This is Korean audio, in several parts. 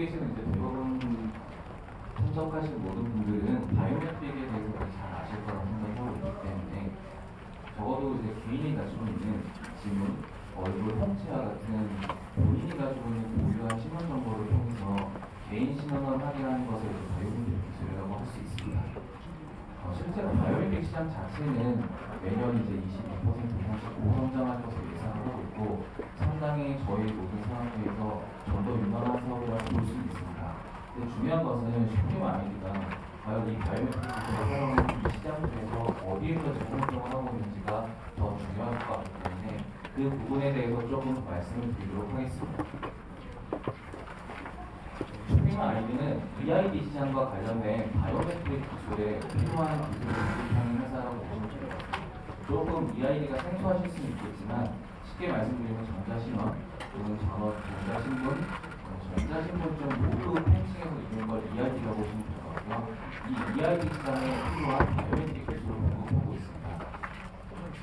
계시는 이제 대부분 참석하신 모든 분들은 바이오메트릭에 대해서 잘 아실 거라고 생각하고 있기 때문에 적어도 이제 개인이 가지고 있는 지문, 얼굴, 홍채와 같은 본인이 가지고 있는 고유한 신원 정보를 통해서 개인 신원을 확인하는 것을 바이오메트릭 기술이라고 할 수 있습니다. 실제로 바이오메트릭 시장 자체는 매년 이제 22% 이상씩 고성장할 것을 예상하고 있고 상당히 저희 모든 사업에서 좀 더 유망한 사업이라고 볼 수 있습니다. 근데 중요한 것은 쉽게 말입니다. 과연 이 바이오메트릭 기술을 사용하는 이 시장 중에서 어디에서 적용을 하고 있는지가 더 중요할 것 같기 때문에 그 부분에 대해서 조금 더 말씀을 드리도록 하겠습니다. 쇼핑몰 아이디는 VID 시장과 관련된 바이오메트릭 기술에 필요한 기술을 구축하는 회사라고 보시면 됩니다. 조금 VID가 생소하실 수는 있겠지만 쉽게 말씀드리면 전자신원 또는 전자신문, 전자신분증 모두 팬층에서 이루는 걸 EID라고 보시면 될 것 같고요. 이 EID 시장에 필요한 바이오메트릭 기술을 공급하고 있습니다.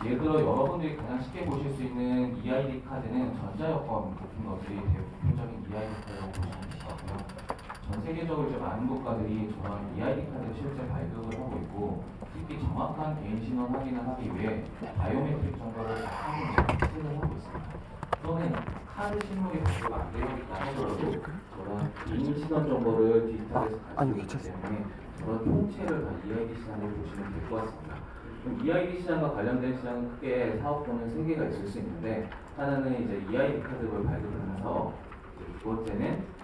예를 들어 여러분들이 가장 쉽게 보실 수 있는 EID 카드는 전자여권 같은 것들이 대표적인 EID 카드라고 보시면 될 것 같고요. 전 세계적으로 이제 많은 국가들이 저런 EID 카드를 실제 발급을 하고 있고 특히 정확한 개인 신원 확인을 하기 위해 바이오메트릭 정보를 확인을 하고 있습니다. 또는 카드 신문이 발급 안 되어 있다 하더라도 저런 개인 신원 정보를 디지털에서 가지고 있기 때문에 저런 통째를 다 EID 시장으로 보시면 될 것 같습니다. EID 시장과 관련된 시장은 크게 사업부는 3개가 있을 수 있는데 하나는 이제 EID 카드를 발급하는 사업, 두 번째는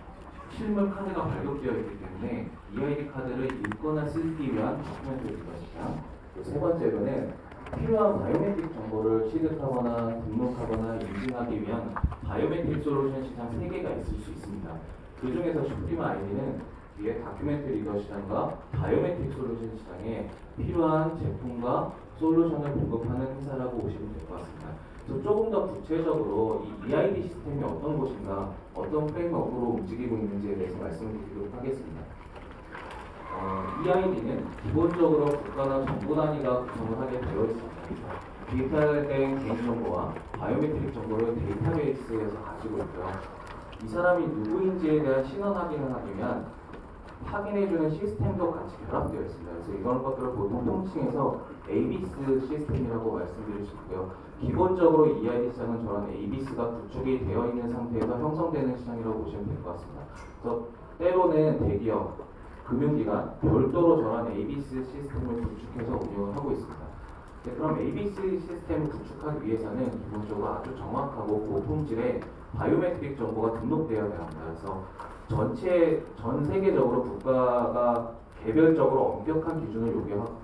실물 카드가 발급되어 있기 때문에 EID 카드를 읽거나 쓰기 위한 도큐멘트 리더 시장, 세 번째로는 필요한 바이오메트릭 정보를 취득하거나 등록하거나 인증하기 위한 바이오메트릭 솔루션 시장 3개가 있을 수 있습니다. 그 중에서 슈프리마 아이디는 뒤에 다큐멘트 리더 시장과 바이오메트릭 솔루션 시장에 필요한 제품과 솔루션을 공급하는 회사라고 보시면 될 것 같습니다. 그래서 조금 더 구체적으로 이 EID 시스템이 어떤 곳인가, 어떤 프레임워크로 움직이고 있는지에 대해서 말씀을 드리도록 하겠습니다. EID는 기본적으로 국가나 정부 단위가 구성을 하게 되어 있습니다. 디지털된 개인정보와 바이오메트릭 정보를 데이터베이스에서 가지고 있고요. 이 사람이 누구인지에 대한 신원 확인을 하기 위한 확인해주는 시스템도 같이 결합되어 있습니다. 그래서 이런 것들을 보통 통칭해서 ABIS 시스템이라고 말씀드릴 수 있고요. 기본적으로 EID 시장은 저런 ABIS가 구축이 되어 있는 상태에서 형성되는 시장이라고 보시면 될 것 같습니다. 그래서 때로는 대기업, 금융기관 별도로 저런 ABIS 시스템을 구축해서 운영을 하고 있습니다. 그럼 ABIS 시스템을 구축하기 위해서는 기본적으로 아주 정확하고 고품질의 바이오메트릭 정보가 등록되어야 합니다. 그래서 전 세계적으로 국가가 개별적으로 엄격한 기준을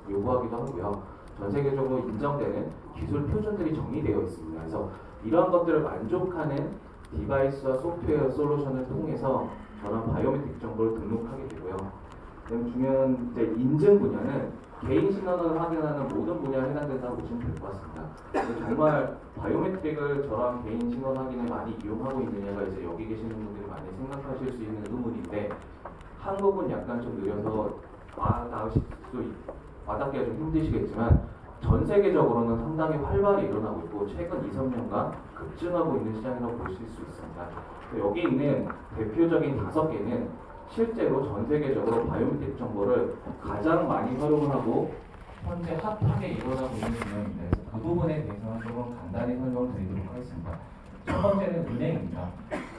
요구하기도 하고요. 전 세계적으로 인정되는 기술 표준들이 정리되어 있습니다. 그래서 이러한 것들을 만족하는 디바이스와 소프트웨어 솔루션을 통해서 저런 바이오메트릭 정보를 등록하게 되고요. 그다음 중요한 이제 인증 분야는 개인 신원을 확인하는 모든 분야에 해당된다고 보시면 될 것 같습니다. 정말 바이오메트릭을 저런 개인 신원 확인에 많이 이용하고 있느냐가 이제 여기 계시는 분들이 많이 생각하실 수 있는 의문인데 한국은 약간 좀 느려서 와닿기가 좀 힘드시겠지만 전 세계적으로는 상당히 활발히 일어나고 있고 최근 2, 3년간 급증하고 있는 시장이라고 보실 수 있습니다. 여기 있는 대표적인 5개는 실제로 전 세계적으로 바이오메트릭 정보를 가장 많이 활용을 하고 현재 핫하게 일어나고 있는 분야입니다. 그래서 그 부분에 대해서는 조금 간단히 설명을 드리도록 하겠습니다. 첫 번째는 은행입니다.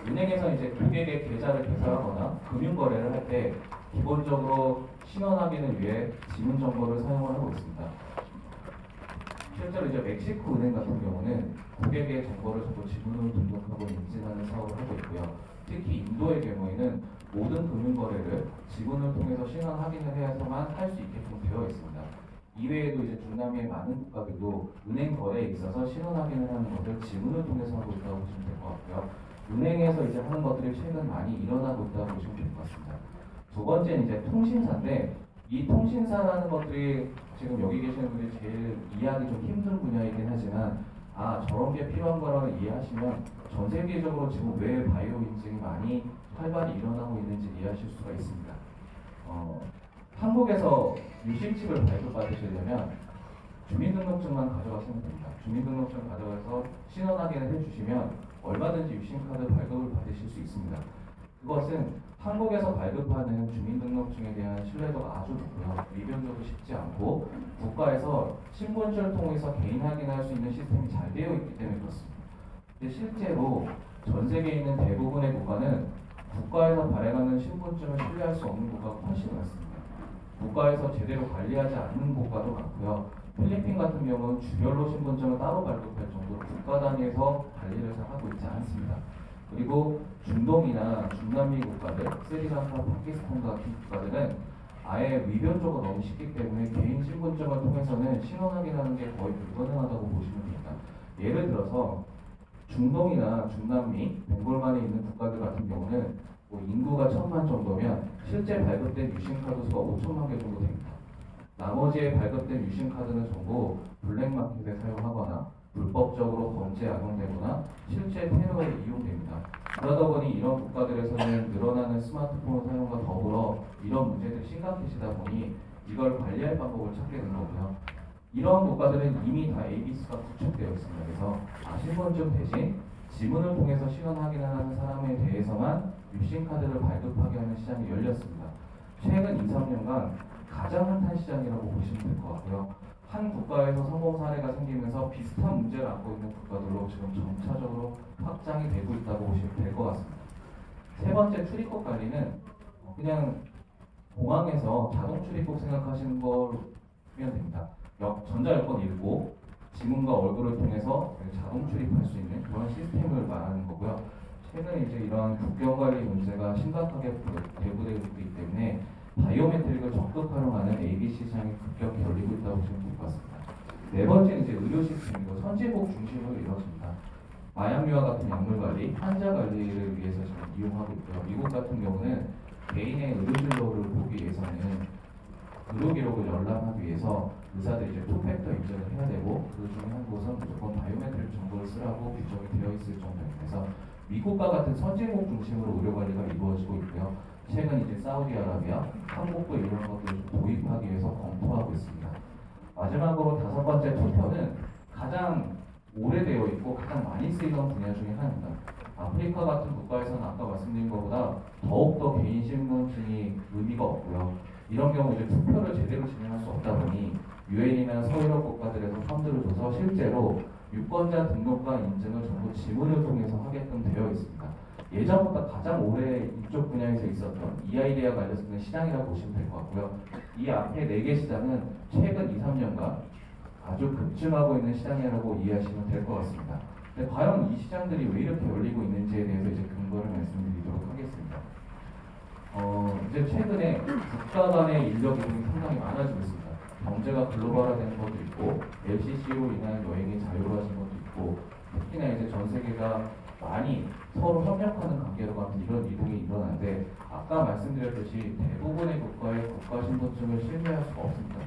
은행에서 이제 고객의 계좌를 개설하거나 금융거래를 할 때 기본적으로 신원 확인을 위해 지문 정보를 사용을 하고 있습니다. 실제로 이제 멕시코 은행 같은 경우는 고객의 정보를 전부 지문으로 등록하고 인증하는 사업을 하고 있고요. 특히 인도의 경우에는 모든 금융거래를 지문을 통해서 신원 확인을 해야만 할 수 있게끔 되어 있습니다. 이외에도 이제 중남미의 많은 국가들도 은행 거래에 있어서 신원 확인을 하는 것을 지문을 통해서 하고 있다고 보시면 될 것 같고요. 은행에서 이제 하는 것들이 최근 많이 일어나고 있다고 보시면 될 것 같습니다. 두 번째는 이제 통신사인데 이 통신사라는 것들이 지금 여기 계시는 분들이 제일 이해하기 좀 힘든 분야이긴 하지만 저런 게 필요한 거라고 이해하시면 전 세계적으로 지금 왜 바이오 인증이 많이 활발히 일어나고 있는지 이해하실 수가 있습니다. 한국에서 유심칩을 발급받으시려면 주민등록증만 가져가시면 됩니다. 주민등록증 가져가서 신원 확인을 해주시면 얼마든지 유심카드 발급을 받으실 수 있습니다. 그것은 한국에서 발급하는 주민등록증에 대한 신뢰도가 아주 높고요. 위변조도 쉽지 않고 국가에서 신분증을 통해서 개인 확인할 수 있는 시스템이 잘 되어 있기 때문에 그렇습니다. 근데 실제로 전 세계에 있는 대부분의 국가는 국가에서 발행하는 신분증을 신뢰할 수 없는 국가가 훨씬 많습니다. 국가에서 제대로 관리하지 않는 국가도 많고요. 필리핀 같은 경우는 주별로 신분증을 따로 발급할 정도로 국가 단위에서 관리를 잘 하고 있지 않습니다. 그리고 중동이나 중남미 국가들, 스리랑카, 파키스탄 같은 국가들은 아예 위변조가 너무 쉽기 때문에 개인 신분증을 통해서는 신원 확인하는 게 거의 불가능하다고 보시면 됩니다. 예를 들어서 중동이나 중남미, 벵골만에 있는 국가들 같은 경우는 뭐 인구가 1000만 정도면 실제 발급된 유심카드 수가 5천만 개 정도 됩니다. 나머지의 발급된 유심카드는 전부 블랙마켓에 사용하거나 불법적으로 범죄에 악용되거나 실제 테러에 이용됩니다. 그러다 보니 이런 국가들에서는 늘어나는 스마트폰 사용과 더불어 이런 문제들이 심각해지다 보니 이걸 관리할 방법을 찾게 된 거고요. 이러한 국가들은 이미 다 ABC가 구축되어 있습니다. 그래서 신분증 대신 지문을 통해서 신원 확인을 하는 사람에 대해서만 유심카드를 발급하게 하는 시장이 열렸습니다. 최근 2, 3년간 가장 핫한 시장이라고 보시면 될 것 같고요. 한 국가에서 성공 사례가 생기면서 비슷한 문제를 안고 있는 국가들로 지금 점차적으로 확장이 되고 있다고 보시면 될 것 같습니다. 세 번째 출입국 관리는 그냥 공항에서 자동 출입국 생각하시는 거면 됩니다. 전자여권 읽고 지문과 얼굴을 통해서 자동 출입할 수 있는 그런 시스템을 말하는 거고요. 최근 이제 이러한 국경 관리 문제가 심각하게 대두되고 있기 때문에 바이오메트릭을 적극 활용하는 ABC 시장이 급격히 열리고 있다고 보시면 될 것 같습니다. 네 번째는 이제 의료 시스템이고 선진국 중심으로 이루어집니다. 마약류와 같은 약물 관리, 환자 관리를 위해서 지금 이용하고 있고요. 미국 같은 경우는 개인의 의료진로를 보기 위해서는 의료 기록을 열람하기 위해서 의사들이 이제 투팩터 인증을 해야 되고 그 중에 한 곳은 무조건 바이오메트릭 정보를 쓰라고 규정이 되어 있을 정도입니다. 그래서 미국과 같은 선진국 중심으로 의료 관리가 이루어지고 있고요. 최근 이제 사우디아라비아, 한국도 이런 것들을 도입하기 위해서 검토하고 있습니다. 마지막으로 다섯 번째 투표는 가장 오래되어 있고 가장 많이 쓰이던 분야 중에 하나입니다. 아프리카 같은 국가에서는 아까 말씀드린 것보다 더욱더 개인 신분증이 의미가 없고요. 이런 경우 이제 투표를 제대로 진행할 수 없다 보니 유엔이나 서유럽 국가들에서 펀드를 줘서 실제로 유권자 등록과 인증을 전부 지문을 통해서 하게끔 되어 있습니다. 예전보다 가장 오래 이쪽 분야에서 있었던 EID와 관련된 시장이라고 보시면 될 것 같고요. 이 앞에 4개 시장은 최근 2, 3년간 아주 급증하고 있는 시장이라고 이해하시면 될 것 같습니다. 근데 과연 이 시장들이 왜 이렇게 열리고 있는지에 대해서 이제 근거를 말씀드리도록 하겠습니다. 이제 최근에 국가 간의 인력 이동이 상당히 많아지고 있습니다. 경제가 글로벌화되는 것도 있고, LCC로 인한 여행이 자유로워진 것도 있고, 특히나 이제 전 세계가 많이 서로 협력하는 관계로 가면 이런 이동이 일어나는데, 아까 말씀드렸듯이 대부분의 국가의 국가 신분증을 신뢰할 수가 없습니다.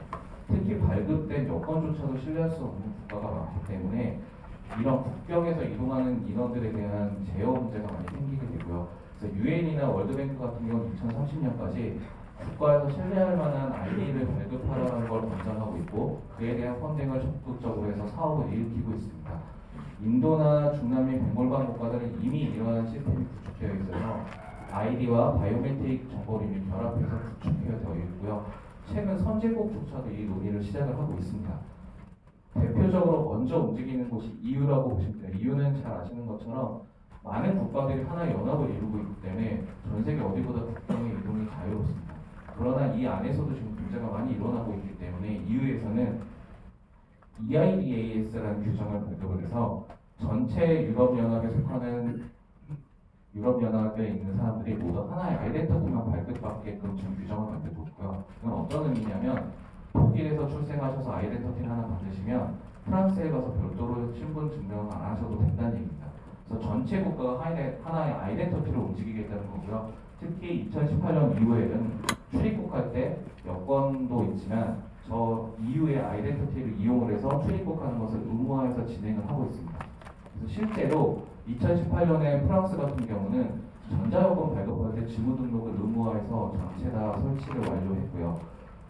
특히 발급된 여권조차도 신뢰할 수 없는 국가가 많기 때문에 이런 국경에서 이동하는 인원들에 대한 제어 문제가 많이 생기게 되고요. 그래서 유엔이나 월드뱅크 같은 경우는 2030년까지 국가에서 신뢰할 만한 아이디를 발급하라는 걸 권장하고 있고 그에 대한 펀딩을 적극적으로 해서 사업을 일으키고 있습니다. 인도나 중남미 벵골반 국가들은 이미 이러한 시스템이 구축되어 있어서 아이디와 바이오메트릭 정보를 이미 결합해서 구축되어 있고요. 최근 선진국조차도 이 논의를 시작을 하고 있습니다. 대표적으로 먼저 움직이는 곳이 EU라고 보시면 돼요. EU는 잘 아시는 것처럼 많은 국가들이 하나의 연합을 이루고 있기 때문에 전 세계 어디보다 국경의 이동이 자유롭습니다. 그러나 이 안에서도 지금 문제가 많이 일어나고 있기 때문에 EU에서는 EIDAS라는 규정을 발표를 해서 전체 유럽연합에 속하는 유럽연합에 있는 사람들이 모두 하나의 아이덴티티만 발급받게끔 지금 규정을 만들고 있고요. 이건 어떤 의미냐면 독일에서 출생하셔서 아이덴티티를 하나 받으시면 프랑스에 가서 별도로 신분 증명을 안 하셔도 된다는 얘기입니다. 그래서 전체 국가가 하나의 아이덴티티로 움직이겠다는 거고요. 특히 2018년 이후에는 출입국할 때 여권도 있지만 저 EU의 아이덴티티를 이용을 해서 출입국하는 것을 의무화해서 진행을 하고 있습니다. 그래서 실제로 2018년에 프랑스 같은 경우는 전자여권 발급할 때 지문 등록을 의무화해서 전체 다 설치를 완료했고요.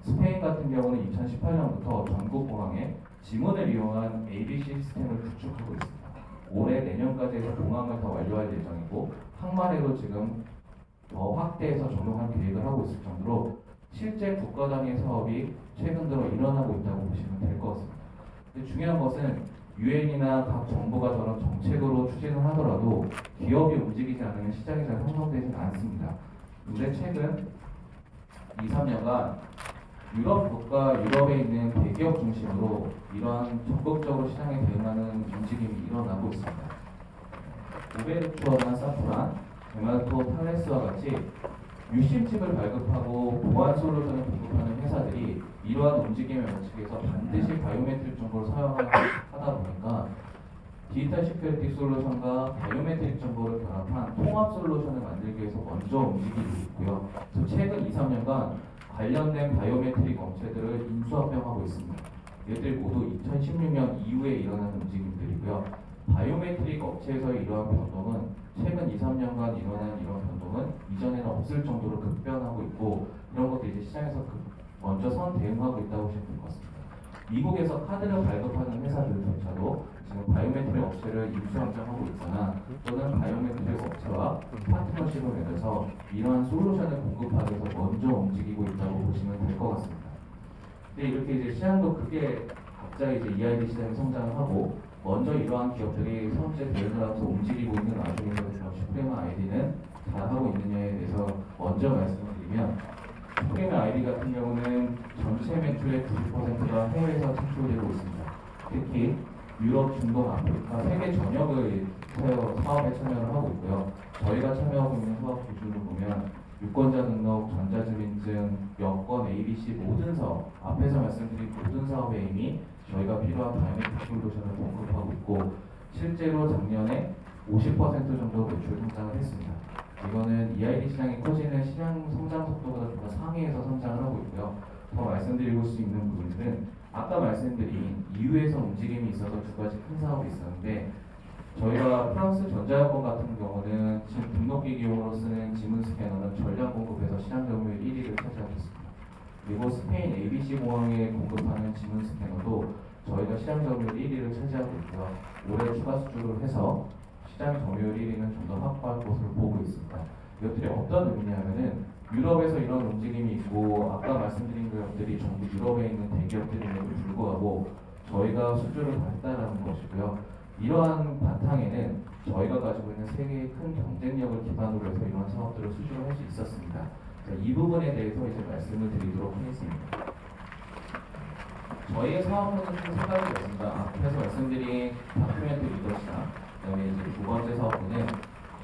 스페인 같은 경우는 2018년부터 전국 공항에 지문을 이용한 ABC 시스템을 구축하고 있습니다. 올해 내년까지 해서 공항을 다 완료할 예정이고 항만에도 지금 더 확대해서 적용할 계획을 하고 있을 정도로 실제 국가 단위 사업이 최근 들어 일어나고 있다고 보시면 될 것 같습니다. 근데 중요한 것은 유엔이나 각 정부가 저런 정책으로 추진을 하더라도 기업이 움직이지 않으면 시장이 잘 형성되지는 않습니다. 근데 최근 2, 3년간 유럽에 있는 대기업 중심으로 이러한 적극적으로 시장에 대응하는 움직임이 일어나고 있습니다. 오베르투어나 사프란, 데마토, 탈레스와 같이 유심칩을 발급하고 보안 솔루션을 공급하는 회사들이 이러한 움직임에 원칙에서 반드시 바이오메트릭 정보를 사용하다 보니까 디지털 시큐리티 솔루션과 바이오메트릭 정보를 결합한 통합 솔루션을 만들기 위해서 먼저 움직이고 있고요. 그래서 최근 2, 3년간 관련된 바이오메트릭 업체들을 인수합병하고 있습니다. 얘들 모두 2016년 이후에 일어난 움직임들이고요. 바이오메트릭 업체에서의 이러한 변동은 최근 2, 3년간 일어난 이런 변동은 이전에는 없을 정도로 급변하고 있고 이런 것도 이제 시장에서 먼저 선 대응하고 있다고 보시면 될 것 같습니다. 미국에서 카드를 발급하는 회사들조차도 지금 바이오메트릭 업체를 인수합병하고 있거나 또는 바이오메트릭 업체와 파트너십을 맺어서 이러한 솔루션을 공급하기 위해서 먼저 움직이고 있다고 보시면 될 것 같습니다. 근데 이렇게 이제 시장도 크게 각자 이제 EID 시장이 성장을 하고 먼저 이러한 기업들이 선제 대응을 하면서 움직이고 있는 와중에서 슈프리마 아이디는 잘하고 있느냐에 대해서 먼저 말씀을 드리면 슈프리마 아이디 같은 경우는 전체 매출의 90%가 해외에서 창출되고 있습니다. 특히 유럽, 중동, 아프리카, 세계 전역의 사업에 참여를 하고 있고요. 저희가 참여하고 있는 사업 기준을 보면 유권자 등록, 전자주민증, 여권, ABC 모든 사업, 앞에서 말씀드린 모든 사업에 이미 저희가 필요한 바이오메트릭 솔루션을 공급하고 있고 실제로 작년에 50% 정도 매출 성장을 했습니다. 이거는 EID 시장이 커지는 시장 성장 속도보다 좀 더 상위에서 성장을 하고 있고요. 더 말씀드리고 수 있는 부분들은 아까 말씀드린 EU에서 움직임이 있어서 두 가지 큰 사업이 있었는데 저희가 프랑스 전자여권 같은 경우는 지금 등록기기용으로 쓰는 지문 스캐너는 전량 공급해서 시장 점유율 1위를 차지하고 있습니다. 그리고 스페인 ABC 공항에 공급하는 지문 스캐너도 저희가 시장 점유율 1위를 차지하고 있고요. 올해 추가 수주를 해서 시장 점유율 1위는 좀 더 확보할 것으로 보고 있습니다. 이것들이 어떤 의미냐면은 유럽에서 이런 움직임이 있고 아까 말씀드린 것들이 전부 유럽에 있는 대기업들임에도 불구하고 저희가 수주를 받았다는 것이고요. 이러한 바탕에는 저희가 가지고 있는 세계의 큰 경쟁력을 기반으로 해서 이런 사업들을 수주를 할 수 있었습니다. 이 부분에 대해서 이제 말씀을 드리도록 하겠습니다. 저희의 사업은 총 세 가지가 있습니다. 앞에서 말씀드린 다큐멘트 리더시나 그다음에 이제 두 번째 사업은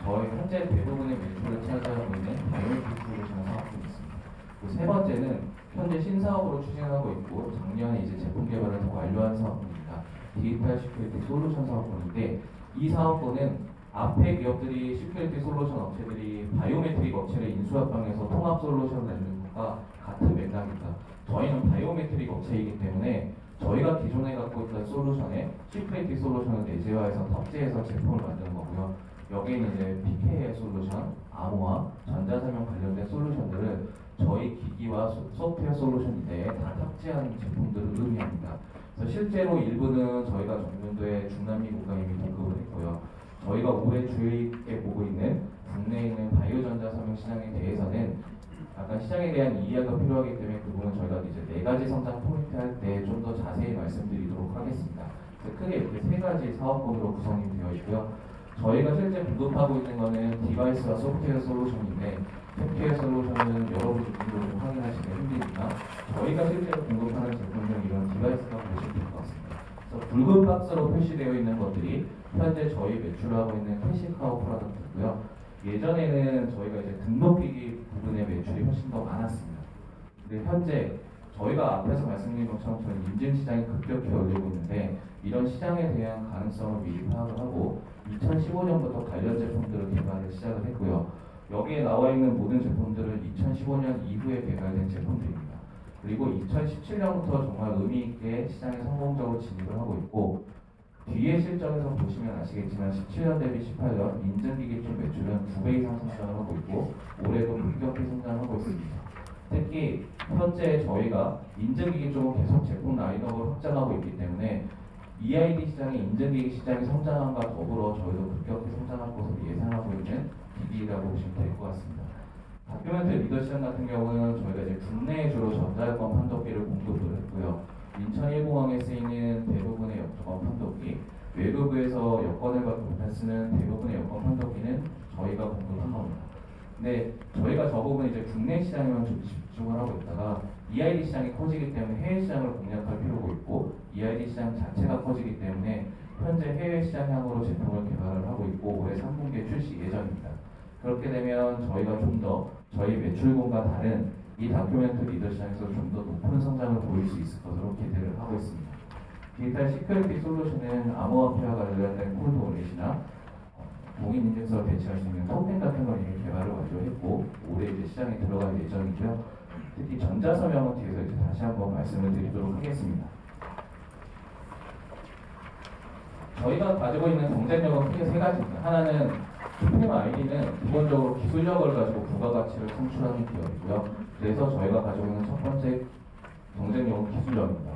저희 현재 대부분의 매출을 차지하고 있는 바이오메트릭 솔루션 사업이 있습니다. 그리고 세 번째는 현재 신사업으로 추진하고 있고 작년에 이제 제품 개발을 더 완료한 사업입니다. 디지털 시큐리티 솔루션 사업군인데 이 사업군은 앞에 기업들이 시큐리티 솔루션 업체들이 바이오메트릭 업체를 인수합병해서 통합 솔루션을 내는 것과 같은 맥락입니다. 저희는 바이오메트릭 업체이기 때문에 저희가 기존에 갖고 있던 솔루션에 시큐리티 솔루션을 내재화해서 탑재해서 제품을 만드는 거고요. 여기에는 이제 PK의 솔루션, 암호화, 전자사명 관련된 솔루션들을 저희 기기와 소프트웨어 솔루션 내에 다 탑재한 제품들을 의미합니다. 그래서 실제로 일부는 저희가 전년도에 중남미 국가에 이미 공급을 했고요. 저희가 올해 주의 있게 보고 있는 국내에 있는 바이오전자 사명 시장에 대해서는 약간 시장에 대한 이해가 필요하기 때문에 그 부분은 저희가 이제 네 가지 성장 포인트 할 때 좀 더 자세히 말씀드리도록 하겠습니다. 크게 이렇게 세 가지 사업군으로 구성이 되어 있고요. 저희가 실제 공급하고 있는 것은 디바이스와 소프트웨어 솔루션인데 소프트웨어 솔루션은 여러분이 좀 확인하시기 힘드니까 저희가 실제로 공급하는 제품은 이런 디바이스가 보시면 될 것 같습니다. 그래서 붉은 박스로 표시되어 있는 것들이 현재 저희 매출하고 있는 캐시카우 프로덕트고요. 예전에는 저희가 이제 등록기기 부분의 매출이 훨씬 더 많았습니다. 근데 현재 저희가 앞에서 말씀드린 것처럼 저희 인증 시장이 급격히 열리고 있는데 이런 시장에 대한 가능성을 미리 파악을 하고 2015년부터 관련 제품들을 개발을 시작을 했고요. 여기에 나와 있는 모든 제품들은 2015년 이후에 개발된 제품들입니다. 그리고 2017년부터 정말 의미 있게 시장에 성공적으로 진입을 하고 있고 뒤에 실적에서 보시면 아시겠지만 17년 대비 18년 인증기기 쪽 매출은 2배 이상 성장을 하고 있고 올해도 급격히 성장하고 있습니다. 특히 현재 저희가 인증기기 쪽은 계속 제품 라인업을 확장하고 있기 때문에 EID 시장의 인증기기 시장이 성장함과 더불어 저희도 급격히 성장할 것으로 예상하고 있는 기기라고 보시면 될 것 같습니다. 다큐멘터리 리더 시장 같은 경우는 저희가 이제 국내에 주로 전자여권 판독기를 공급을 했고요. 인천 1공항에 쓰이는 대부분의 여권 판독기, 외부에서 여권을 받고 못할 쓰는 대부분의 여권 판독기는 저희가 공급한 겁니다. 근데 저희가 저 부분 이제 국내 시장에만 좀 집중을 하고 있다가 EID 시장이 커지기 때문에 해외 시장을 공략할 필요가 있고 EID 시장 자체가 커지기 때문에 현재 해외 시장 향으로 제품을 개발을 하고 있고 올해 3분기에 출시 예정입니다. 그렇게 되면 저희가 좀 더 저희 매출군과 다른 이 다큐멘터리 리더 시장에서 좀 더 높은 성장을 보일 수 있을 것으로 기대를 하고 있습니다. 디지털 시큐리티 솔루션은 암호화폐와 관련된 콜드 월렛이나 공인인증서를 배치할 수 있는 토ken 같은 걸 이미 개발을 완료했고 올해 이제 시장에 들어갈 예정이고요. 특히 전자서명은 뒤에서 이제 다시 한번 말씀을 드리도록 하겠습니다. 저희가 가지고 있는 경쟁력은 크게 세 가지입니다. 하나는 프리미엄 아이디는 기본적으로 기술력을 가지고 부가가치를 창출하는 기업이고요. 그래서 저희가 가지고 있는 첫 번째 경쟁력은 기술력입니다.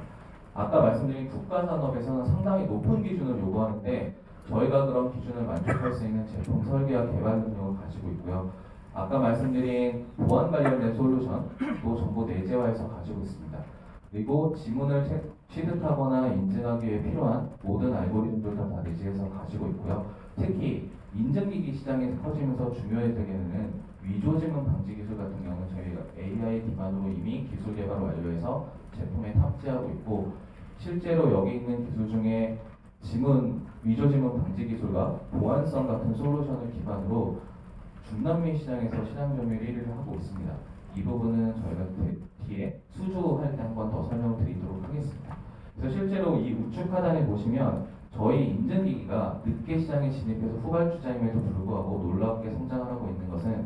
아까 말씀드린 국가산업에서는 상당히 높은 기준을 요구하는데 저희가 그런 기준을 만족할 수 있는 제품 설계와 개발 능력을 가지고 있고요. 아까 말씀드린 보안 관련된 솔루션도 전부 내재화해서 가지고 있습니다. 그리고 지문을 취득하거나 인증하기 위해 필요한 모든 알고리즘들 다 내재해서 가지고 있고요. 특히 인증기기 시장이 커지면서 중요해지게 되는 위조지문 방지 기술 같은 경우는 저희가 AI 기반으로 이미 기술 개발 완료해서 제품에 탑재하고 있고 실제로 여기 있는 기술 중에 위조지문 방지 기술과 보안성 같은 솔루션을 기반으로 중남미 시장에서 시장 점유율 1위를 하고 있습니다. 이 부분은 저희가 뒤에 수주할 때 한 번 더 설명을 드리도록 하겠습니다. 그래서 실제로 이 우측 하단에 보시면 저희 인증기기가 늦게 시장에 진입해서 후발주자임에도 불구하고 놀랍게 성장을 하고 있는 것은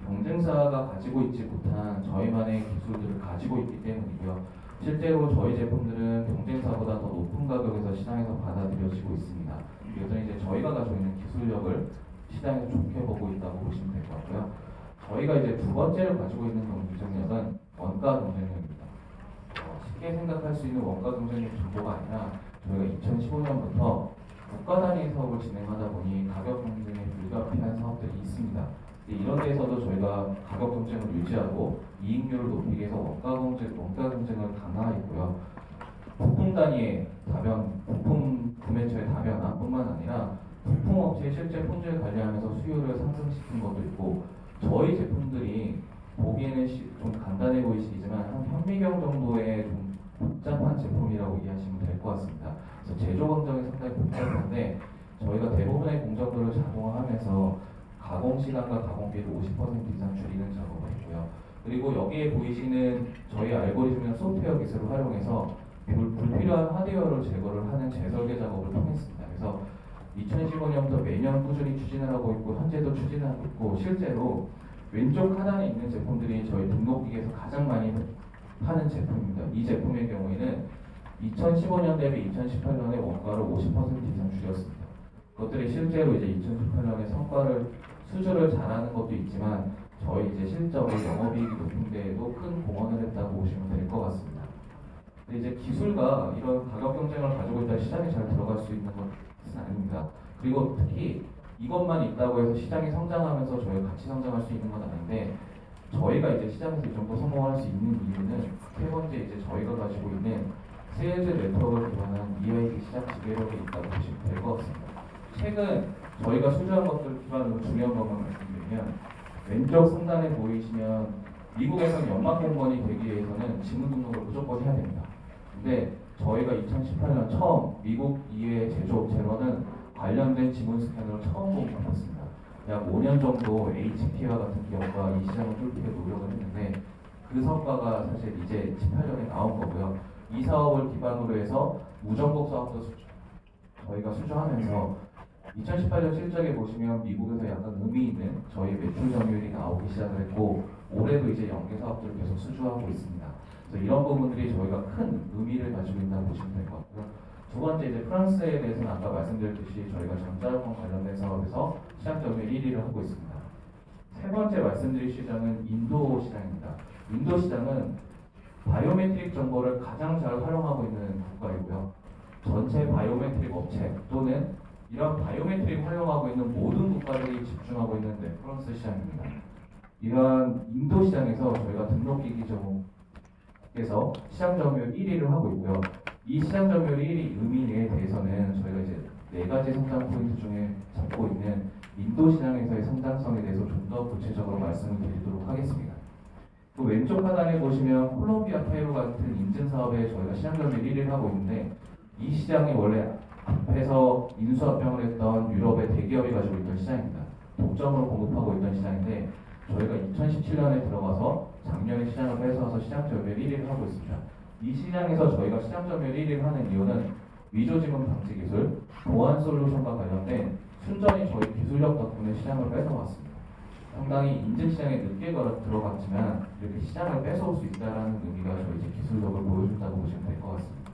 경쟁사가 가지고 있지 못한 저희만의 기술들을 가지고 있기 때문이고요. 실제로 저희 제품들은 경쟁사보다 더 높은 가격에서 시장에서 받아들여지고 있습니다. 그래서 이제 저희가 가지고 있는 기술력을 시장에서 좋게 보고 있다고 보시면 될 것 같고요. 저희가 이제 두 번째로 가지고 있는 경쟁력은 원가 경쟁력입니다. 쉽게 생각할 수 있는 원가 경쟁력 정도가 아니라 저희가 2015년부터 국가 단위 사업을 진행하다 보니 가격 경쟁에 불가피한 사업들이 있습니다. 이런 데에서도 저희가 가격 경쟁을 유지하고 이익률을 높이기 위해서 원가 경쟁을 강화했고요. 부품 단위의 부품 구매처의 다변화뿐만 아니라 부품 업체의 실제 품질 관리하면서 수요를 상승시킨 것도 있고 저희 제품들이 보기에는 좀 간단해 보이시지만 한 현미경 정도의 좀 복잡한 제품이라고 이해하시면 될 것 같습니다. 그래서 제조 과정이 상당히 복잡한데 저희가 대부분의 공정도를 자동화하면서 가공 시간과 가공비를 50% 이상 줄이는 작업을 했고요. 그리고 여기에 보이시는 저희 알고리즘이나 소프트웨어 기술을 활용해서 불필요한 하드웨어를 제거를 하는 재설계 작업을 통했습니다. 그래서 2015년부터 매년 꾸준히 추진을 하고 있고 현재도 추진을 하고 있고 실제로 왼쪽 하단에 있는 제품들이 저희 등록기계에서 가장 많이 파는 제품입니다. 이 제품의 경우에는 2015년 대비 2018년에 원가를 50% 이상 줄였습니다. 그것들이 실제로 이제 2018년에 수주를 잘하는 것도 있지만 저희 이제 실적의 영업이익이 높은 데에도 큰 공헌을 했다고 보시면 될 것 같습니다. 근데 이제 기술과 이런 가격 경쟁을 가지고 있다 시장에 잘 들어갈 수 있는 것은 아닙니다. 그리고 특히 이것만 있다고 해서 시장이 성장하면서 저희가 같이 성장할 수 있는 건 아닌데 저희가 이제 시장에서 이 정도 성공할 수 있는 이유는 세 번째 이제 저희가 가지고 있는 세일즈 네트워크를 기반한 EID 시장 지배력이 있다고 보시면 될 것 같습니다. 최근 저희가 수주한 것들 기반으로 중요한 것만 말씀드리면 왼쪽 상단에 보이시면 미국에서는 연막 공무원이 되기 위해서는 지문 등록을 무조건 해야 됩니다. 근데 저희가 2018년 처음 미국 이외의 제조업체로는 관련된 지문 스캐너를 처음 공급했습니다. 약 5년 정도 HP와 같은 기업과 이 시장을 뚫기 위해 노력을 했는데 그 성과가 사실 이제 18년에 나온 거고요. 이 사업을 기반으로 해서 무정복 사업도 저희가 수주하면서 2018년 실적에 보시면 미국에서 약간 의미 있는 저희 매출 점유율이 나오기 시작을 했고 올해도 이제 연계 사업들을 계속 수주하고 있습니다. 그래서 이런 부분들이 저희가 큰 의미를 가지고 있다고 보시면 될 것 같고요. 두 번째 이제 프랑스에 대해서는 아까 말씀드렸듯이 저희가 전자여권 관련된 사업에서 시장 점유율 1위를 하고 있습니다. 세 번째 말씀드릴 시장은 인도 시장입니다. 인도 시장은 바이오메트릭 정보를 가장 잘 활용하고 있는 국가이고요. 전체 바이오메트릭 업체 또는 이런 바이오메트릭 활용하고 있는 모든 국가들이 집중하고 있는 레퍼런스 시장입니다. 이러한 인도 시장에서 저희가 등록기기 점에서 시장 점유율 1위를 하고 있고요. 이 시장 점유율 1위 의미에 대해서는 저희가 이제 네 가지 성장 포인트 중에 잡고 있는 인도 시장에서의 성장성에 대해서 좀 더 구체적으로 말씀을 드리도록 하겠습니다. 그 왼쪽 하단에 보시면 콜롬비아, 페루 같은 인증 사업에 저희가 시장 점유율 1위를 하고 있는데 이 시장이 원래 앞에서 인수합병을 했던 유럽의 대기업이 가지고 있던 시장입니다. 독점으로 공급하고 있던 시장인데 저희가 2017년에 들어가서 작년에 시장을 뺏어와서 시장 점유율 1위를 하고 있습니다. 이 시장에서 저희가 시장 점유율 1위를 하는 이유는 위조지문 방지 기술, 보안 솔루션과 관련된 순전히 저희 기술력 덕분에 시장을 뺏어왔습니다. 상당히 인증시장에 늦게 들어갔지만 이렇게 시장을 뺏어올 수 있다는 의미가 저희 이제 기술력을 보여준다고 보시면 될 것 같습니다.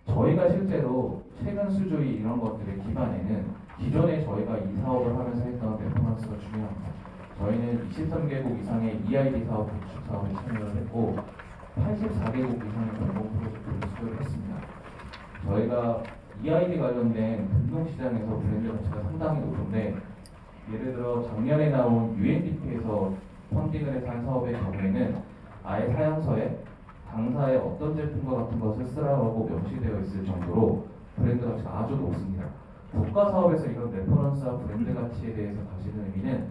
저희가 실제로 최근 수주의 이런 것들의 기반에는 기존에 저희가 이 사업을 하면서 했던 레퍼런스가 중요합니다. 저희는 23개국 이상의 EID 사업 구축 사업에 참여를 했고 84개국 이상의 공공 프로젝트를 수주를 했습니다. 저희가 EID 관련된 금융시장에서 브랜드 가치가 상당히 높은데 예를 들어 작년에 나온 UNDP에서 펀딩을 해서 한 사업의 경우에는 아예 사양서에 당사의 어떤 제품과 같은 것을 쓰라고 명시되어 있을 정도로 브랜드 가치가 아주 높습니다. 국가 사업에서 이런 레퍼런스와 브랜드 가치에 대해서 가지는 의미는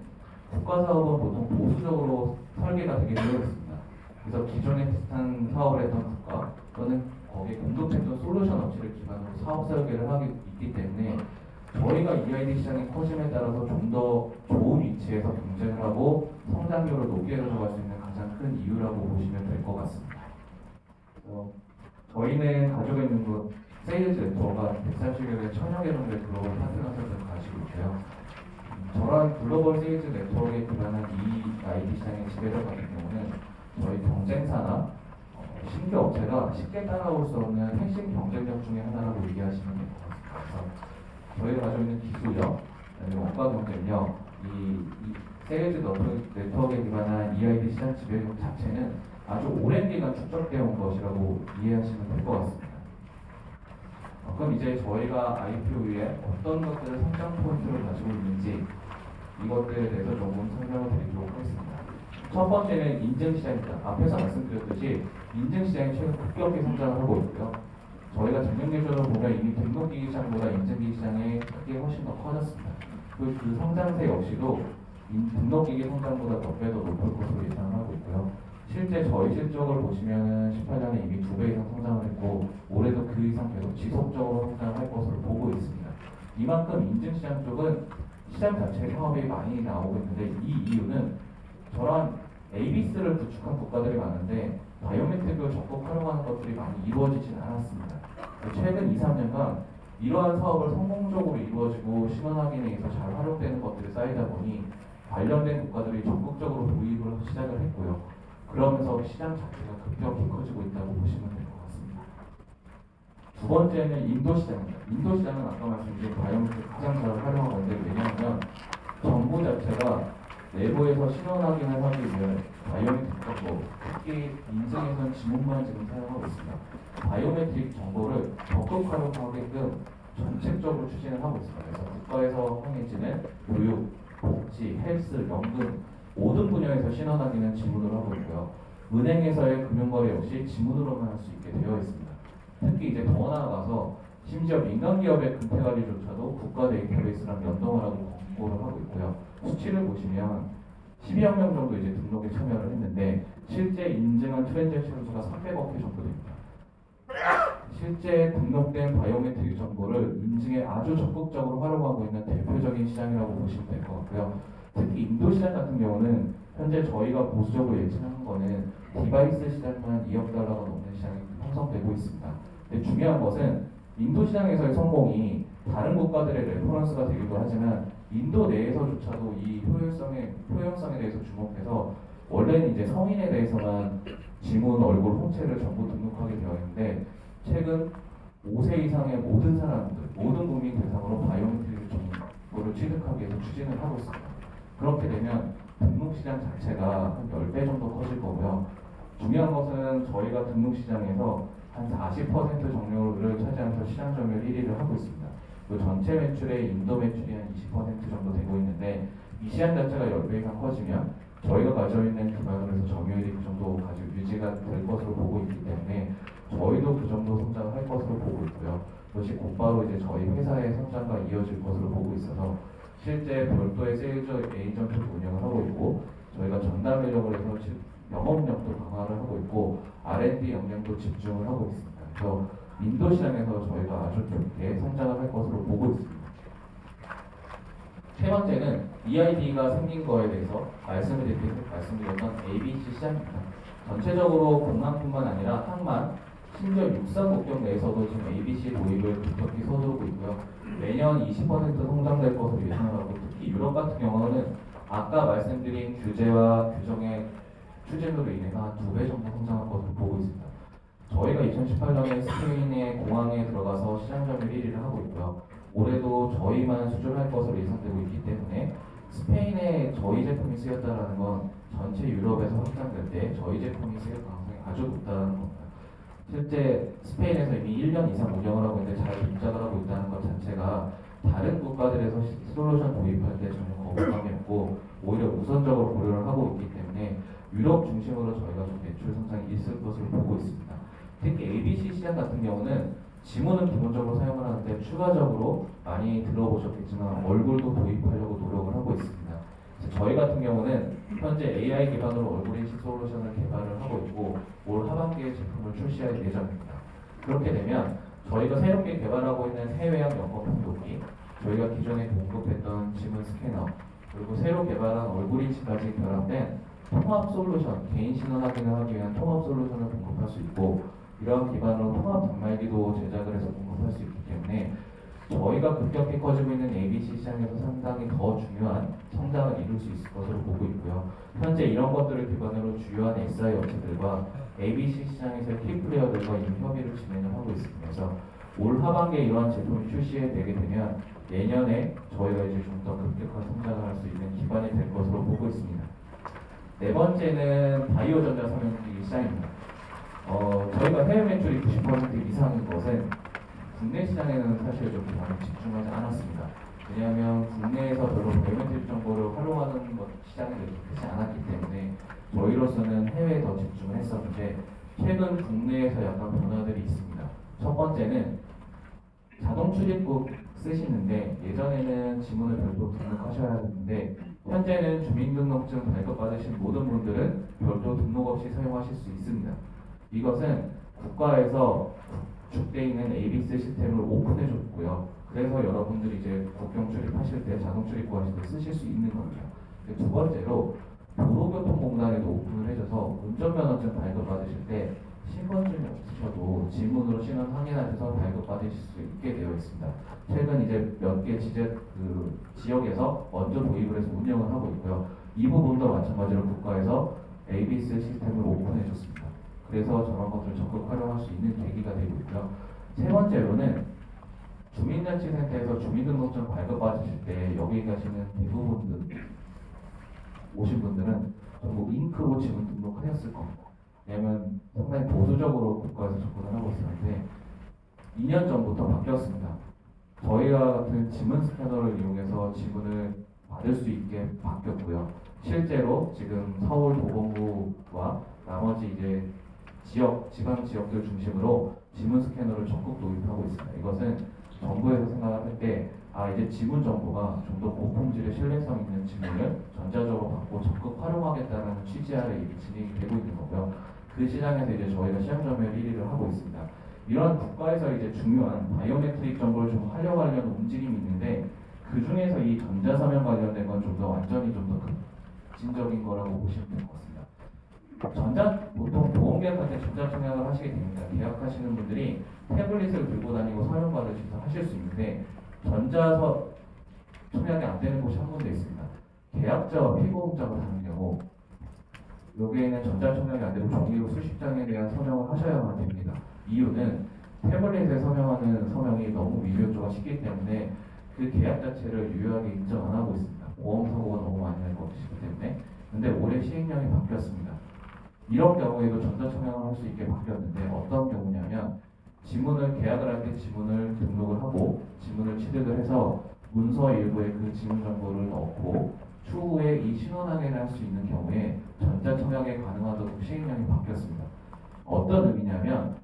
국가 사업은 보통 보수적으로 설계가 되게 되어 있습니다. 그래서 기존에 비슷한 사업을 했던 국가 또는 거기에 공급했던 솔루션 업체를 기반으로 사업 설계를 하기 있기 때문에 저희가 EID 시장이 커짐에 따라서 좀 더 좋은 위치에서 경쟁을 하고 성장률을 높게 가져갈 수 있는 가장 큰 이유라고 보시면 될 것 같습니다. 저희는 가지고 있는 그 세일즈 네트워크가 130개의 1000여 개 정도의 글로벌 파트너들을 가지고 있고요. 저런 글로벌 세일즈 네트워크에 기반한 EID 시장의 지배자 같은 경우는 저희 경쟁사나 신규 업체가 쉽게 따라올 수 없는 핵심 경쟁력 중에 하나라고 얘기하시면 될 것 같습니다. 저희가 가지고 있는 기술력, 원가 경쟁력, 이 세일즈 네트워크에 기반한 EID 시장 지배력 자체는 아주 오랜 기간 축적되어 온 것이라고 이해하시면 될 것 같습니다. 그럼 이제 저희가 IPO 후에 어떤 것들을 성장 포인트를 가지고 있는지 이것들에 대해서 조금 설명을 드리도록 하겠습니다. 첫 번째는 인증시장입니다. 앞에서 말씀드렸듯이 인증시장이 최근 급격히 성장을 하고 있고요. 저희가 작년 기준으로 보면 이미 등록기기 시장보다 인증기기 시장의 크기가 훨씬 더 커졌습니다. 그 성장세 역시도 등록기기 성장보다 몇 배 더 높을 것으로 예상하고 있고요. 실제 저희 실적을 보시면 18년에 이미 2배 이상 성장을 했고 올해도 그 이상 계속 지속적으로 성장을 할 것으로 보고 있습니다. 이만큼 인증시장 쪽은 시장 자체 사업이 많이 나오고 있는데 이 이유는 저런 ABS를 구축한 국가들이 많은데 바이오메트릭을 적극 활용하는 것들이 많이 이루어지진 않았습니다. 최근 2, 3년간 이러한 사업을 성공적으로 이루어지고 신원 확인에 의해서 잘 활용되는 것들이 쌓이다 보니 관련된 국가들이 적극적으로 도입을 시작을 했고요. 그러면서 시장 자체가 급격히 커지고 있다고 보시면 될 것 같습니다. 두 번째는 인도 시장입니다. 인도 시장은 아까 말씀드린 바이오메트릭 가장 잘 활용하고 있는데 왜냐하면 정부 자체가 내부에서 신원 확인을 하기 위해 바이오메트릭 정보, 특히 인증에서는 지문만 지금 사용하고 있습니다. 바이오메트릭 정보를 적극 활용하게끔 정책적으로 추진을 하고 있습니다. 그래서 국가에서 행해지는 교육, 복지, 헬스, 연금 모든 분야에서 신원 확인은 지문으로 하고 있고요. 은행에서의 금융거래 역시 지문으로만 할 수 있게 되어 있습니다. 특히 이제 더 나아가서 심지어 민간 기업의 금태 관리조차도 국가 데이터베이스랑 연동을 하고 공고를 하고 있고요. 수치를 보시면 12억 명 정도 이제 등록에 참여를 했는데 실제 인증한 트랜잭션 수가 300억 회 정도 됩니다. 실제 등록된 바이오메트릭 정보를 인증에 아주 적극적으로 활용하고 있는 대표적인 시장이라고 보시면 될 것 같고요. 특히 인도 시장 같은 경우는 현재 저희가 보수적으로 예측하는 거는 디바이스 시장만 2억 달러가 넘는 시장이 형성되고 있습니다. 근데 중요한 것은 인도 시장에서의 성공이 다른 국가들의 레퍼런스가 되기도 하지만 인도 내에서조차도 이 효용성에 대해서 주목해서 원래는 이제 성인에 대해서만 지문, 얼굴, 홍채를 전부 등록하게 되어 있는데 최근 5세 이상의 모든 사람들, 모든 국민 대상으로 바이오메트릭 정보를 취득하기 위해서 추진을 하고 있습니다. 그렇게 되면 등록시장 자체가 한 10배 정도 커질 거고요. 중요한 것은 저희가 등록시장에서 한 40% 점유율을 차지하면서 시장 점유율 1위를 하고 있습니다. 그 전체 매출의 인도 매출이 한 20% 정도 되고 있는데 이 시장 자체가 10배 이상 커지면 저희가 가지고 있는 기반으로 해서 점유율이 그 정도 가지고 유지가 될 것으로 보고 있기 때문에 저희도 그 정도 성장을 할 것으로 보고 있고요. 그것이 곧바로 이제 저희 회사의 성장과 이어질 것으로 보고 있어서 실제 별도의 세일즈 에이전트도 운영을 하고 있고 저희가 전담 인력을 해서 지금 영업력도 강화를 하고 있고 R&D 역량도 집중을 하고 있습니다. 그래서 인도 시장에서 저희가 아주 좋게 성장을 할 것으로 보고 있습니다. 세 번째는 EID가 생긴 거에 대해서 말씀드렸던 ABC 시장입니다. 전체적으로 공항뿐만 아니라 항만, 심지어 육상 국경 내에서도 지금 ABC 도입을 급격히 서두르고 있고요. 매년 20% 성장될 것으로 예상을 하고 특히 유럽 같은 경우는 아까 말씀드린 규제와 규정의 추진으로 인해서 한 2배 정도 성장할 것으로 보고 있습니다. 저희가 2018년에 스페인의 공항에 들어가서 시장 점유율 1위를 하고 있고요. 올해도 저희만 수주할 것으로 예상되고 있기 때문에 스페인에 저희 제품이 쓰였다는 건 전체 유럽에서 확장될 때 저희 제품이 쓰일 가능성이 아주 높다는 겁니다. 실제 스페인에서 이미 1년 이상 운영을 하고 있는데 잘 동작을 하고 있다는 것 자체가 다른 국가들에서 솔루션 도입할 때 전혀 거부감이 없고 오히려 우선적으로 고려를 하고 있기 때문에 유럽 중심으로 저희가 좀 매출 성장이 있을 것으로 보고 있습니다. 특히 ABC 시장 같은 경우는 지문은 기본적으로 사용을 하는데 추가적으로 많이 들어보셨겠지만 얼굴도 도입하려고 노력을 하고 있습니다. 저희 같은 경우는 현재 AI 기반으로 얼굴 인식 솔루션을 개발을 하고 있고 올 하반기에 제품을 출시할 예정입니다. 그렇게 되면 저희가 새롭게 개발하고 있는 해외형 영업 판독기, 저희가 기존에 공급했던 지문 스캐너, 그리고 새로 개발한 얼굴 인식까지 결합된 통합 솔루션, 개인 신원 확인을 하기 위한 통합 솔루션을 공급할 수 있고 이러한 기반으로 통합 단말기도 제작을 해서 공급할 수 있기 때문에 저희가 급격히 커지고 있는 ABC 시장에서 상당히 더 중요한 성장을 이룰 수 있을 것으로 보고 있고요. 현재 이런 것들을 기반으로 주요한 SI 업체들과 ABC 시장에서의 키플레이어들과 이미 협의를 진행을 하고 있습니다. 그래서 올 하반기에 이러한 제품이 출시되게 되면 내년에 저희가 이제 좀 더 급격한 성장을 할 수 있는 기반이 될 것으로 보고 있습니다. 네 번째는 바이오 전자 삼용기 시장입니다. 저희가 해외 매출이 90% 이상인 것은 국내 시장에는 사실 좀 많이 집중하지 않았습니다. 왜냐하면 국내에서 별로 바이오메트릭 정보를 활용하는 것 시장이 크지 않았기 때문에 저희로서는 해외에 더 집중을 했었는데 최근 국내에서 약간 변화들이 있습니다. 첫 번째는 자동 출입국 쓰시는데 예전에는 지문을 별도 등록하셔야 했는데 현재는 주민등록증 발급받으신 모든 분들은 별도 등록 없이 사용하실 수 있습니다. 이것은 국가에서 구축되어 있는 ABS 시스템을 오픈해줬고요. 그래서 여러분들이 이제 국경 출입하실 때 자동 출입 구하실 때 쓰실 수 있는 겁니다. 두 번째로 도로교통공단에도 오픈을 해줘서 운전면허증 발급받으실 때 신분증이 없으셔도 지문으로 신원 확인하셔서 발급받으실 수 있게 되어 있습니다. 최근 이제 몇 개 지역에서 먼저 도입을 해서 운영을 하고 있고요. 이 부분도 마찬가지로 국가에서 ABS 시스템을 오픈해줬습니다. 그래서 저런 것들을 적극 활용할 수 있는 계기가 되고 있고요. 세 번째로는 주민자치센터에서 주민등록증 발급받으실 때 여기 가시는 대부분 오신 분들은 전부 잉크로 지문 등록하셨을 겁니다. 왜냐하면 상당히 보수적으로 국가에서 접근을 하고 있었는데 2년 전부터 바뀌었습니다. 저희와 같은 지문 스캐너를 이용해서 지문을 받을 수 있게 바뀌었고요. 실제로 지금 서울 도봉구와 나머지 이제 지방 지역들 중심으로 지문 스캐너를 적극 도입하고 있습니다. 이것은 정부에서 생각할 때 이제 지문 정보가 좀 더 고품질의 신뢰성 있는 지문을 전자적으로 받고 적극 활용하겠다는 취지 아래 진행이 되고 있는 거고요. 그 시장에서 이제 저희가 시장 점유율 1위를 하고 있습니다. 이러한 국가에서 이제 중요한 바이오메트릭 정보를 좀 활용하려는 움직임이 있는데 그 중에서 이 전자서명 관련된 건 좀 더 완전히 좀 더 급진적인 거라고 보시면 될 것 같습니다. 보통 보험계약할 때 전자청약을 하시게 됩니다. 계약하시는 분들이 태블릿을 들고 다니고 서명받으셔서 하실 수 있는데 전자서 청약이 안 되는 곳이 한 군데 있습니다. 계약자와 피보험자가 다른 경우 여기에는 전자청약이 안 되고 종이로 수십 장에 대한 서명을 하셔야만 됩니다. 이유는 태블릿에 서명하는 서명이 너무 미묘조가 쉽기 때문에 그 계약 자체를 유효하게 인정 안 하고 있습니다. 보험 사고가 너무 많이 날 것 같기 때문에. 근데 올해 시행령이 바뀌었습니다. 이런 경우에도 전자청약을 할 수 있게 바뀌었는데 어떤 경우냐면 지문을 계약을 할 때 지문을 등록을 하고 지문을 취득을 해서 문서 일부에 그 지문 정보를 넣고 추후에 이 신원확인을 할 수 있는 경우에 전자청약에 가능하도록 시행령이 바뀌었습니다. 어떤 의미냐면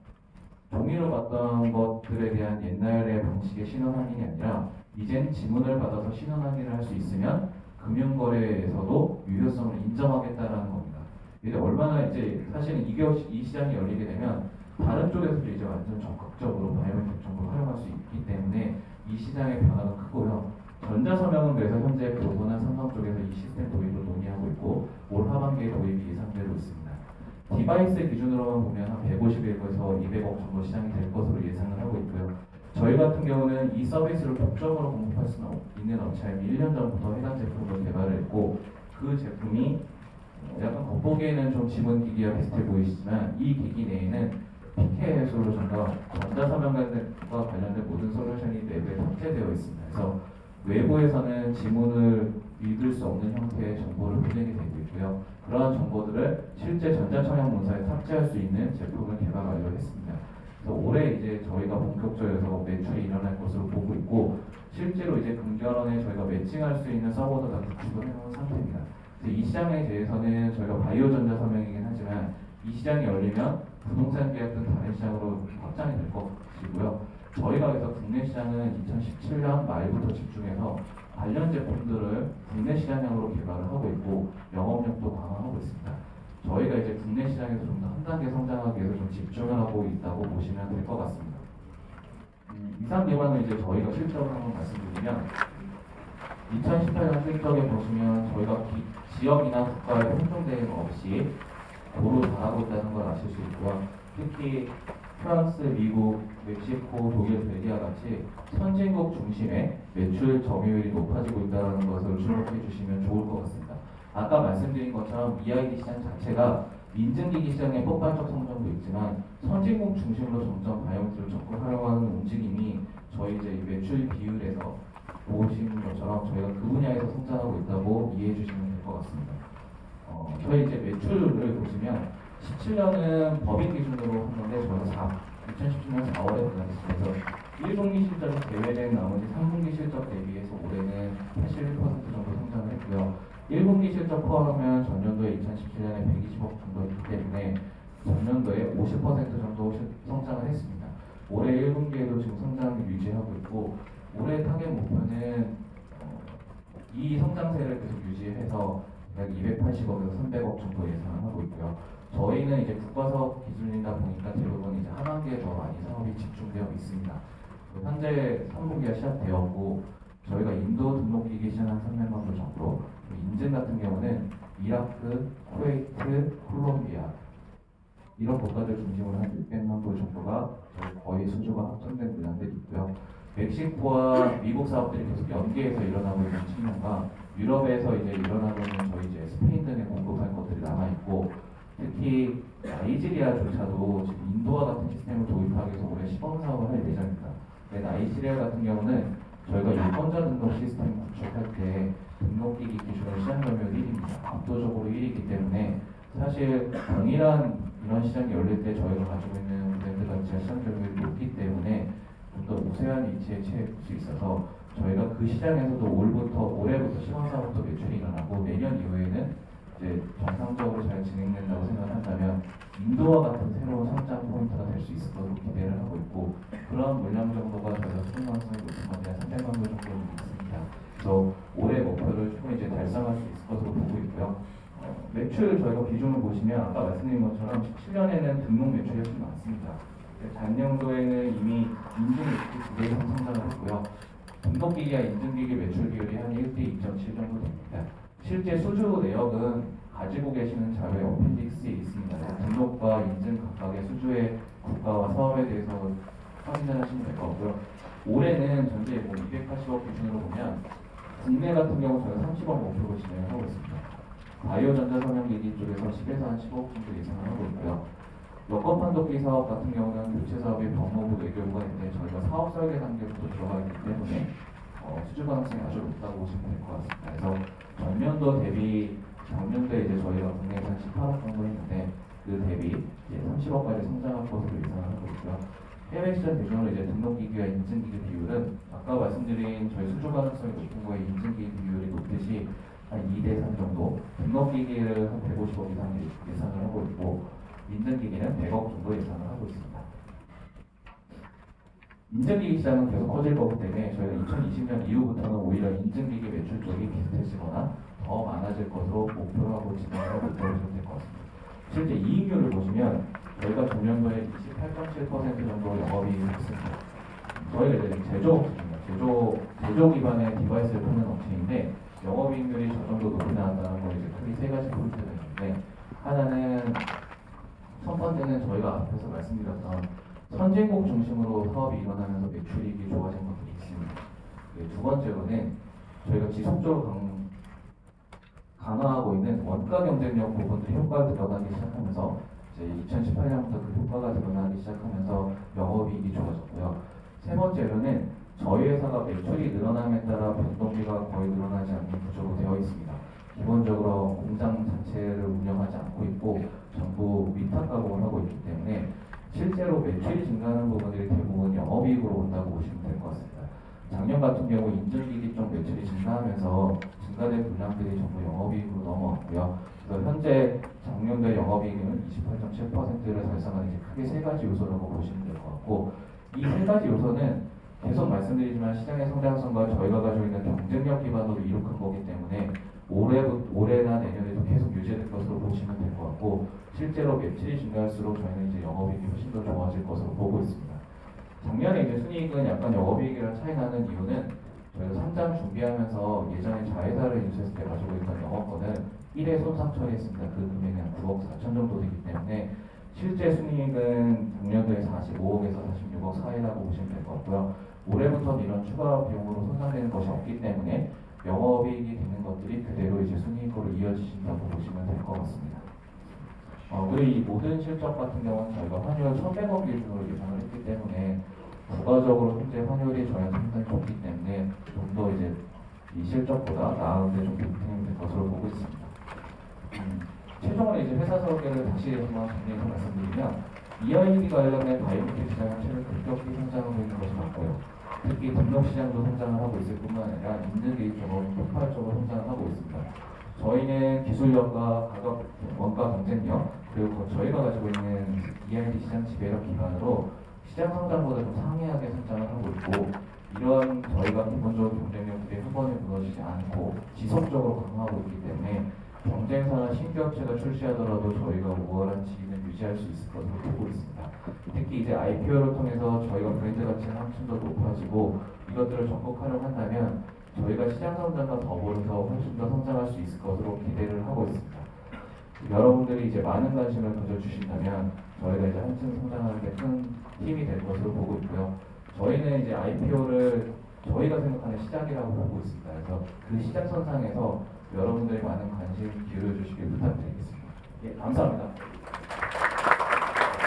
종이로 봤던 것들에 대한 옛날의 방식의 신원확인이 아니라 이젠 지문을 받아서 신원확인을 할 수 있으면 금융거래에서도 유효성을 인정하겠다라는 겁니다. 이제 얼마나 이제 사실은 이 시장이 열리게 되면 다른 쪽에서도 이제 완전 적극적으로 바이오메트릭 정보를 활용할 수 있기 때문에 이 시장의 변화가 크고요. 전자서명은 그래서 현재 교보나 삼성 쪽에서 이 시스템 도입을 논의하고 있고 올 하반기에 도입이 예상되고 있습니다. 디바이스 기준으로만 보면 한 150에서 200억 정도 시장이 될 것으로 예상을 하고 있고요. 저희 같은 경우는 이 서비스를 독점으로 공급할 수 있는 업체에 1년 전부터 해당 제품을 개발을 했고 그 제품이 약간 겉보기에는 좀 지문기기와 비슷해 보이시지만 이 기기 내에는 PK 해소로 전과 전자서명과 관련된 모든 솔루션이 내부에 탑재되어 있습니다. 그래서 외부에서는 지문을 읽을 수 없는 형태의 정보를 보내게 되고 있고요. 그러한 정보들을 실제 전자청약 문서에 탑재할 수 있는 제품을 개발 완료했습니다. 그래서 올해 이제 저희가 본격적으로 매출이 일어날 것으로 보고 있고 실제로 이제 금결원에 저희가 매칭할 수 있는 서버도 다 구축을 해놓은 상태입니다. 그래서 이 시장에 대해서는 저희가 바이오 전자서명이긴 하지만 이 시장이 열리면 부동산 계약 등 다른 시장으로 확장이 될 것이고요. 저희가 그래서 국내 시장은 2017년 말부터 집중해서 관련 제품들을 국내 시장형으로 개발을 하고 있고 영업력도 강화하고 있습니다. 저희가 이제 국내 시장에서 좀 더 한 단계 성장하기 위해서 좀 집중을 하고 있다고 보시면 될 것 같습니다. 이상 기반을 이제 저희가 실적을 한번 말씀드리면 2018년 실적에 보시면 저희가 지역이나 국가의 혼종 대응 없이 도로 잘하고 있다는 걸 아실 수 있고요. 특히 프랑스, 미국, 멕시코, 독일, 벨기아 같이 선진국 중심의 매출 점유율이 높아지고 있다는 것을 주목해 주시면 좋을 것 같습니다. 아까 말씀드린 것처럼 EID 시장 자체가 인증기기 시장의 폭발적 성장도 있지만 선진국 중심으로 점점 바이오메트를 적극 활용하는 움직임이 저희 이제 매출 비율에서 보시는 것처럼 저희가 그 분야에서 성장하고 있다고 이해해 주시면 될 것 같습니다. 저희 이제 매출을 보시면 17년은 법인 기준으로 한 건데 저희가 2017년 4월에 분양했습니다. 1분기 실적이 제외된 나머지 3분기 실적 대비해서 올해는 81% 정도 성장을 했고요. 1분기 실적 포함하면 전년도에 2017년에 120억 정도였기 때문에 전년도에 50% 정도 성장을 했습니다. 올해 1분기에도 지금 성장을 유지하고 있고 올해 타겟 목표는 이 성장세를 계속 유지해서 약 280억에서 300억 정도 예상을 하고 있고요. 저희는 이제 국가사업 기준이다 보니까 대부분 이제 하반기에 더 많이 사업이 집중되어 있습니다. 현재 3분기가 시작되었고 저희가 인도 등록기기 시장 한 300만 부 정도, 인증 같은 경우는 이라크, 쿠웨이트, 콜롬비아 이런 국가들 중심으로 한 600만 부 정도가 거의 수주가 확정된 물량들이 있고요. 멕시코와 미국 사업들이 계속 연계해서 일어나고 있는 측면과 유럽에서 이제 일어나고 있는 저희 이제 스페인 등에 공급할 것들이 남아 있고 특히 나이지리아조차도 지금 인도와 같은 시스템을 도입하기 위해서 올해 시범 사업을 할 예정입니다. 나이지리아 같은 경우는 저희가 유권자 등록 시스템 구축할 때 등록기기 기준으로 시장 점유율 1위입니다. 압도적으로 1위이기 때문에 사실 동일한 이런 시장이 열릴 때 저희가 가지고 있는 브랜드 가치와 시장 점유율이 높기 때문에 좀 더 우세한 위치에 처할 수 있어서 저희가 그 시장에서도 올해부터 시범사업부터 매출이 일어나고 내년 이후에는 이제 정상적으로 잘 진행된다고 생각한다면 인도와 같은 새로운 성장 포인트가 될 수 있을 것으로 기대를 하고 있고 그런 물량 정도가 저희가 수능 가능성이 높은 건데 300만 부 정도는 있습니다. 그래서 올해 목표를 충분히 이제 달성할 수 있을 것으로 보고 있고요. 매출 저희가 비중을 보시면 아까 말씀드린 것처럼 17년에는 등록 매출이 훨씬 많습니다. 작년도에는 이미 인증 매출이 2배 이상 성장을 했고요. 등록기기와 인증기기 매출 비율이 한 1대 2.7 정도 됩니다. 실제 수주 내역은 가지고 계시는 자료의 어펜딕스에 있습니다. 등록과 인증 각각의 수주의 국가와 사업에 대해서 확인을 하시면 될 것 같고요. 올해는 전체 280억 기준으로 보면 국내 같은 경우 저희가 30억 목표로 진행을 하고 있습니다. 바이오 전자서명기기 쪽에서 10에서 한 15억 정도 예상을 하고 있고요. 여권판독기 사업 같은 경우는 교체 사업이 법무부 외교부가 있는데 저희가 사업 설계 단계부터 들어가 있기 때문에 수주 가능성이 아주 높다고 보시면 될 것 같습니다. 그래서 전년도 대비 작년도에 이제 저희가 국내에서 18억 정도 했는데 그 대비 30억까지 성장할 것으로 예상을 하고 있고요. 해외 시장 대중으로 이제 등록기기와 인증기기 비율은 아까 말씀드린 저희 수주 가능성이 높은 거에 인증기기 비율이 높듯이 한 2대3 정도, 등록기기를 한 150억 이상 예상을 하고 있고 인증기기는 100억 정도 예상을 하고 있습니다. 인증기기 시장은 계속 커질 거기 때문에 저희가 2020년 이후부터는 오히려 인증기기 매출 쪽이 비슷해지거나 더 많아질 것으로 목표를 하고 진행을 하고 있다고 보시면 될 것 같습니다. 실제 이익률을 보시면 저희가 전년도에 28.7% 정도 영업이익을 했습니다. 저희가 이제 제조 기반의 디바이스를 파는 업체인데 영업이익률이 저 정도 높이 나왔다는 건 이제 크게 세 가지 포인트가 있는데, 하나는 첫 번째는 저희가 앞에서 말씀드렸던 선진국 중심으로 사업이 일어나면서 매출이익이 좋아진 것들이 있습니다. 두 번째로는 저희가 지속적으로 강화하고 있는 원가 경쟁력 부분들이 효과가 드러나기 시작하면서 이제 2018년부터 그 효과가 드러나기 시작하면서 영업이익이 좋아졌고요. 세 번째로는 저희 회사가 매출이 늘어남에 따라 변동비가 거의 늘어나지 않는 구조로 되어 있습니다. 기본적으로 공장 자체를 운영하지 않고 있고 전부 위탁 가공을 하고 있기 때문에 실제로 매출이 증가하는 부분들이 대부분 영업이익으로 온다고 보시면 될 것 같습니다. 작년 같은 경우 인증기기 쪽 매출이 증가하면서 증가된 분량들이 전부 영업이익으로 넘어왔고요. 그래서 현재 작년도의 영업이익은 28.7%를 달성한 이제 크게 세 가지 요소라고 보시면 될 것 같고, 이 세 가지 요소는 계속 말씀드리지만 시장의 성장성과 저희가 가지고 있는 경쟁력 기반으로 이룩한 거기 때문에 올해나 내년에도 계속 유지될 것으로 보시면 될 것 같고, 실제로 매출이 증가할수록 저희는 이제 영업이익이 훨씬 더 좋아질 것으로 보고 있습니다. 작년에 이제 순이익은 약간 영업이익이랑 차이 나는 이유는 저희가 상장 준비하면서 예전에 자회사를 인수했을 때 가지고 있던 영업권을 1회 손상 처리했습니다. 그 금액이 한 9억 4천 정도 되기 때문에 실제 순이익은 작년도에 45억에서 46억 사이라고 보시면 될 것 같고요. 올해부터는 이런 추가 비용으로 손상되는 것이 없기 때문에 영업이익이 되는 것들이 그대로 이제 순이익으로 이어지신다고 보시면 될 것 같습니다. 그리고 이 모든 실적 같은 경우는 저희가 환율 1,100원 기준으로 예상을 했기 때문에 부가적으로 현재 환율이 저희한테 상당히 좋기 때문에 좀 더 이제 이 실적보다 나은데 좀 보탬이 될 것으로 보고 있습니다. 최종으로 이제 회사 설계를 다시 한번 정리해서 말씀드리면, EID 관련된 바이오메트릭 시장은 최근 급격히 성장하고 있는 것이 맞고요. 특히 등록 시장도 성장을 하고 있을 뿐만 아니라 인증기기 쪽은 폭발적으로 성장을 하고 있습니다. 저희는 기술력과 가격, 원가 경쟁력, 그리고 저희가 가지고 있는 EID 시장 지배력 기반으로 시장 성장보다 좀 상이하게 성장을 하고 있고, 이런 저희가 기본적으로 경쟁력들이 한 번에 무너지지 않고 지속적으로 강화하고 있기 때문에 경쟁사나 신규업체가 출시하더라도 저희가 우월한 지위는 유지할 수 있을 것으로 보고 있습니다. 특히 이제 IPO를 통해서 저희가 브랜드 가치가 한층 더 높아지고 이것들을 적극 활용한다면 저희가 시장 성장과 더불어서 훨씬 더 성장할 수 있을 것으로 기대를 하고 있습니다. 여러분들이 이제 많은 관심을 가져주신다면 저희가 이제 한층 성장하는 데 큰 힘이 될 것으로 보고 있고요. 저희는 이제 IPO를 저희가 생각하는 시작이라고 보고 있습니다. 그래서 그 시작 선상에서 여러분들이 많은 관심 기울여 주시길 부탁드리겠습니다. 예, 감사합니다.